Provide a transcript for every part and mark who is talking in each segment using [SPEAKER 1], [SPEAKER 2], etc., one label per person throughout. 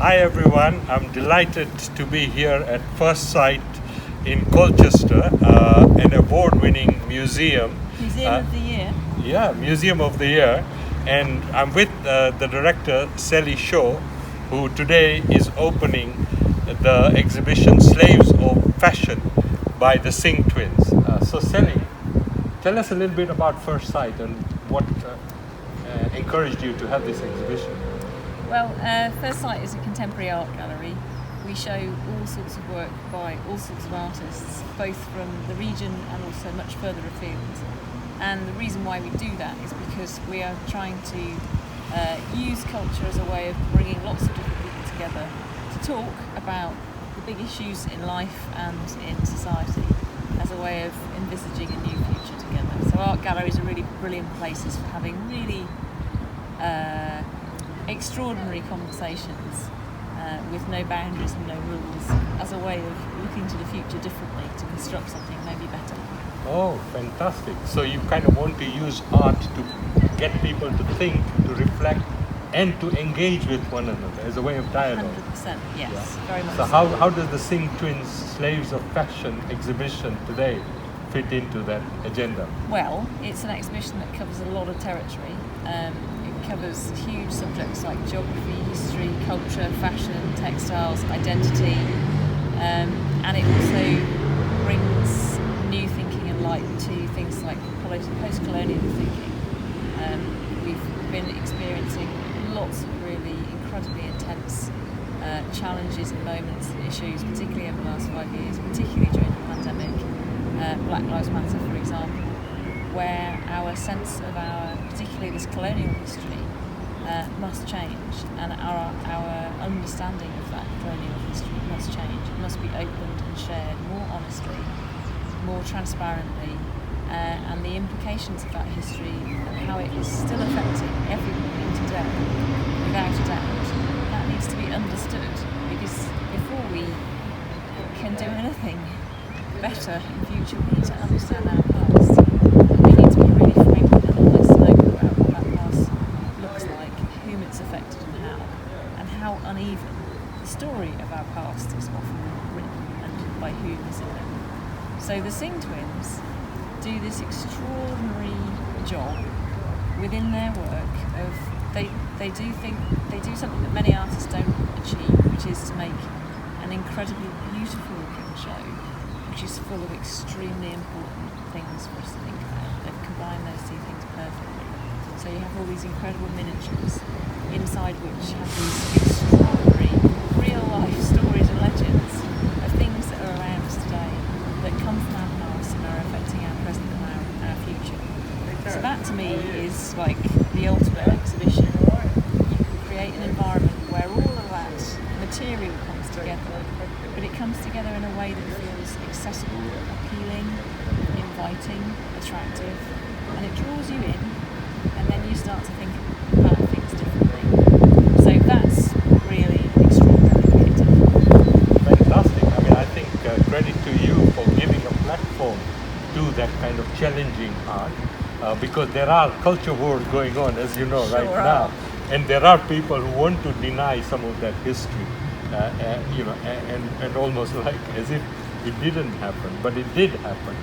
[SPEAKER 1] Hi everyone, I'm delighted to be here at Firstsite in Colchester, an award-winning museum.
[SPEAKER 2] Museum of the Year?
[SPEAKER 1] Yeah, Museum of the Year. And I'm with the director, Shaw, who today is opening the exhibition Slaves of Fashion by the Singh Twins. So Sally, tell us a little bit about Firstsite and what encouraged you to have this exhibition.
[SPEAKER 2] Well, Firstsite is a contemporary art gallery. We show all sorts of work by all sorts of artists, both from the region and also much further afield. And the reason why we do that is because we are trying to use culture as a way of bringing lots of different people together to talk about the big issues in life and in society as a way of envisaging a new future together. So art galleries are really brilliant places for having really extraordinary conversations with no boundaries and no rules as a way of looking to the future differently to construct something maybe better.
[SPEAKER 1] Oh, fantastic. So you kind of want to use art to get people to think, to reflect, and to engage with one another as a way of dialogue.
[SPEAKER 2] 100%, yes, very much
[SPEAKER 1] So how does the Singh Twins Slaves of Fashion exhibition today fit into that agenda?
[SPEAKER 2] Well, it's an exhibition that covers a lot of territory. It covers huge subjects like geography, history, culture, fashion, textiles, identity, and it also brings new thinking and light to things like post-colonial thinking. We've been experiencing lots of really incredibly intense challenges and moments and issues, particularly over the last 5 years, particularly during the pandemic. Black Lives Matter, for example, where our sense of particularly this colonial history, must change, and our understanding of that colonial history must change. It must be opened and shared more honestly, more transparently, and the implications of that history and how it is still affecting everybody today, without a doubt, that needs to be understood, because before we can do anything better in future, we need to understand our past. We need to be really frank and honest and open about what that past looks like, whom it's affected and how uneven the story of our past is often written and by whom is in it. So the Singh Twins do this extraordinary job within their work of they do something that many artists don't achieve, which is to make an incredibly beautiful looking show, which is full of extremely important things for us to think about. They've combined those two things perfectly. So you have all these incredible miniatures, inside which have these extraordinary real-life stories and legends of things that are around us today, that come from our past and are affecting our present and our future. So that to me is like the ultimate exhibition. You can create an environment where all of that material comes together, but it comes together in a way that feels accessible, appealing, inviting, attractive, and it draws you in, and then you start to think about things differently. So that's really extraordinarily creative.
[SPEAKER 1] Fantastic. I mean, I think credit to you for giving a platform to that kind of challenging art, because there are culture wars going on, as you know,
[SPEAKER 2] Sure
[SPEAKER 1] right
[SPEAKER 2] are.
[SPEAKER 1] now, and there are people who want to deny some of that history, and almost like as if it didn't happen, but it did happen.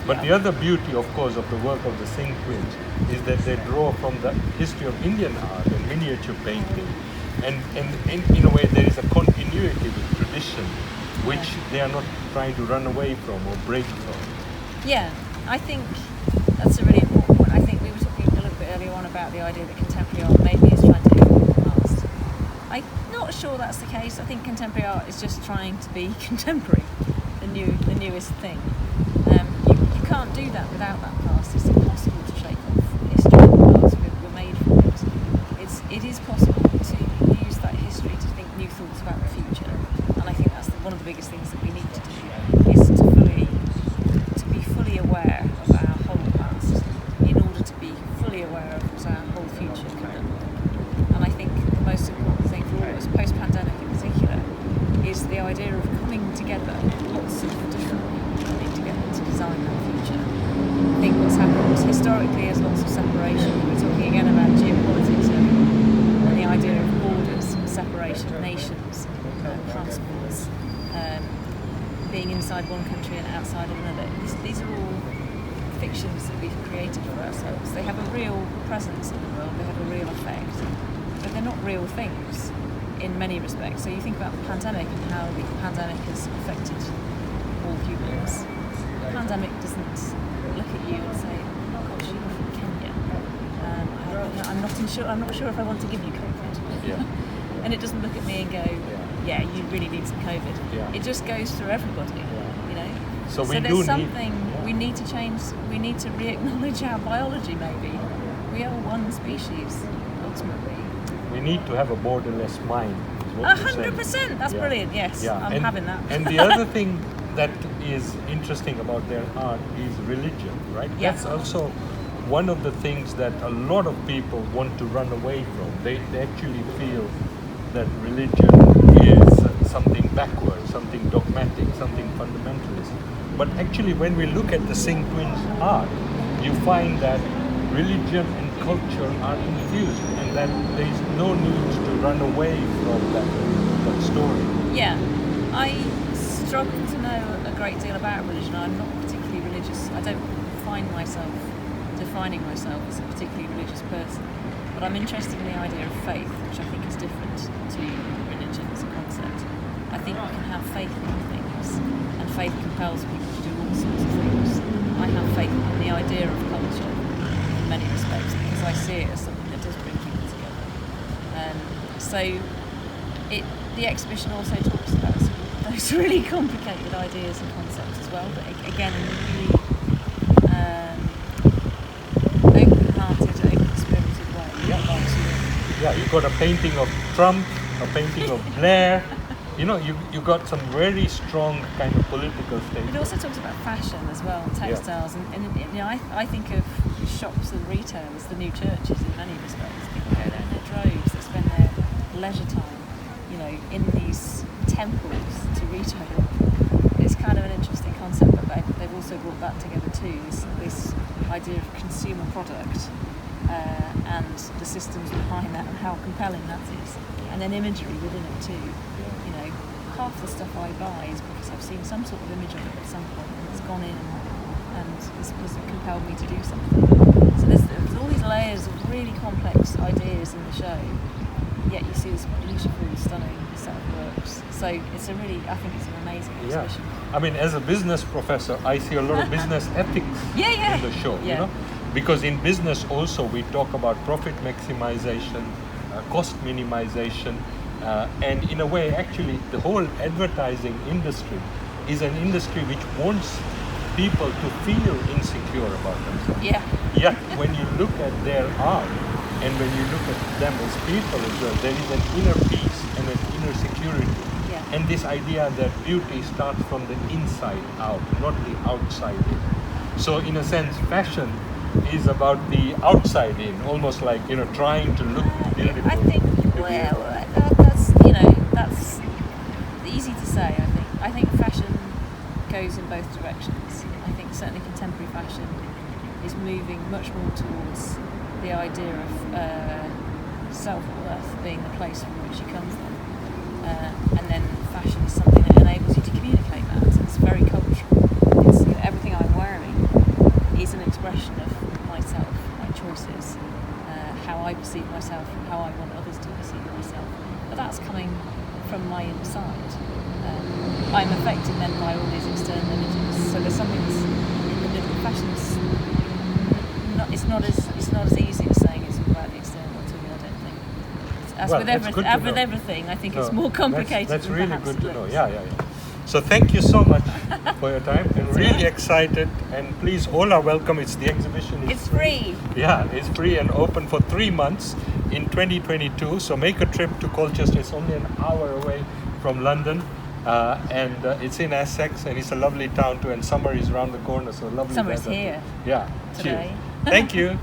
[SPEAKER 1] But the other beauty, of course, of the work of the Singh Twins is that they draw from the history of Indian art and miniature painting. And in a way, there is a continuity with tradition, which they are not trying to run away from or break from.
[SPEAKER 2] Yeah, I think that's a really important point. I think we were talking a little bit earlier on about the idea that contemporary art maybe is trying to evolve the past. I'm not sure that's the case. I think contemporary art is just trying to be contemporary, the newest thing. You can't do that without that past. It's impossible to shake off history and the past. We're made for it. It is possible to use that history to think new thoughts about the future, and I think that's one of the biggest things that we need to do, is to be fully aware of our whole past in order to be fully aware of what our whole future can look like. And I think the most important thing for all of us, post-pandemic in particular, is the idea of coming together, lots of different people coming together to design that future. I think what's happened historically inside one country and outside of another. These are all fictions that we've created for ourselves. They have a real presence in the world, they have a real effect, but they're not real things in many respects. So you think about the pandemic and how the pandemic has affected all humans. The pandemic doesn't look at you and say, oh gosh, you're from Kenya. I'm not sure if I want to give you COVID.
[SPEAKER 1] Yeah.
[SPEAKER 2] And it doesn't look at me and go, yeah, you really need some COVID.
[SPEAKER 1] Yeah.
[SPEAKER 2] It just goes through everybody, you know.
[SPEAKER 1] So
[SPEAKER 2] there's something we need to change. We need to re-acknowledge our biology. Maybe we are one species ultimately.
[SPEAKER 1] We need to have a borderless mind.
[SPEAKER 2] 100%. That's brilliant. Yes, I'm having that.
[SPEAKER 1] And the other thing that is interesting about their art is religion, right?
[SPEAKER 2] Yeah.
[SPEAKER 1] That's also one of the things that a lot of people want to run away from. They actually feel that religion is something backward, something dogmatic, something fundamentalist. But actually, when we look at the Singh Twins art, you find that religion and culture are infused, and that there is no need to run away from that story.
[SPEAKER 2] Yeah, I struggle to know a great deal about religion. I'm not particularly religious. I don't find myself defining myself as a particularly religious person, but I'm interested in the idea of faith, which I think is different to religion as a concept. I think you can have faith in things, and faith compels people to do all sorts of things. I have faith in the idea of culture in many respects because I see it as something that does bring people together. The exhibition also talks about those really complicated ideas and concepts as well, but again in a really open-hearted, open-spirited way.
[SPEAKER 1] Yeah, you got a painting of Trump, a painting of Blair. You know, you got some very strong kind of political statements.
[SPEAKER 2] It also talks about fashion as well, and textiles, and you know, I think of shops and retail as the new churches in many respects. People go there in their droves, they spend their leisure time, you know, in these temples to retail. It's kind of an interesting concept, but they've also brought that together too, this idea of consumer product and the systems behind that and how compelling that is, and then imagery within it too. You know, half the stuff I buy is because I've seen some sort of image of it at some point and it's gone in and it's compelled me to do something. So there's all these layers of really complex ideas in the show, yet you see this beautiful, stunning set of works. So I think it's an amazing exhibition.
[SPEAKER 1] I mean, as a business professor, I see a lot of business ethics in the show, you know? Because in business also we talk about profit maximization, cost minimization, and in a way actually the whole advertising industry is an industry which wants people to feel insecure about themselves. Yet when you look at their art and when you look at them as people as well, there is an inner peace and an inner security. And this idea that beauty starts from the inside out, not the outside in. So in a sense, fashion is about the outside in, almost like, you know, trying to look beautiful.
[SPEAKER 2] I think, that's easy to say, I think fashion goes in both directions. I think certainly contemporary fashion is moving much more towards the idea of self-worth being the place from which you come from. And then fashion is something that enables you to communicate that. It's very cultural. It's, you know, everything I'm wearing is an expression of myself, my choices, how I perceive myself, and how I want others to perceive myself. But that's coming from my inside. I'm affected then by all these external images. So there's something that's in the middle. Fashion's it's not as easy as saying it's about the external to me. I don't think. As with everything, I think it's more complicated.
[SPEAKER 1] That's
[SPEAKER 2] than
[SPEAKER 1] really
[SPEAKER 2] perhaps
[SPEAKER 1] good
[SPEAKER 2] it
[SPEAKER 1] to know.
[SPEAKER 2] looks.
[SPEAKER 1] Yeah. So thank you so much for your time. I'm really excited, and please, all are welcome. It's the exhibition.
[SPEAKER 2] It's free.
[SPEAKER 1] Yeah, it's free and open for 3 months in 2022. So make a trip to Colchester. It's only an hour away from London, and it's in Essex, and it's a lovely town too. And summer is around the corner, so lovely.
[SPEAKER 2] Summer is here.
[SPEAKER 1] Yeah.
[SPEAKER 2] Today.
[SPEAKER 1] Cheers. Thank you.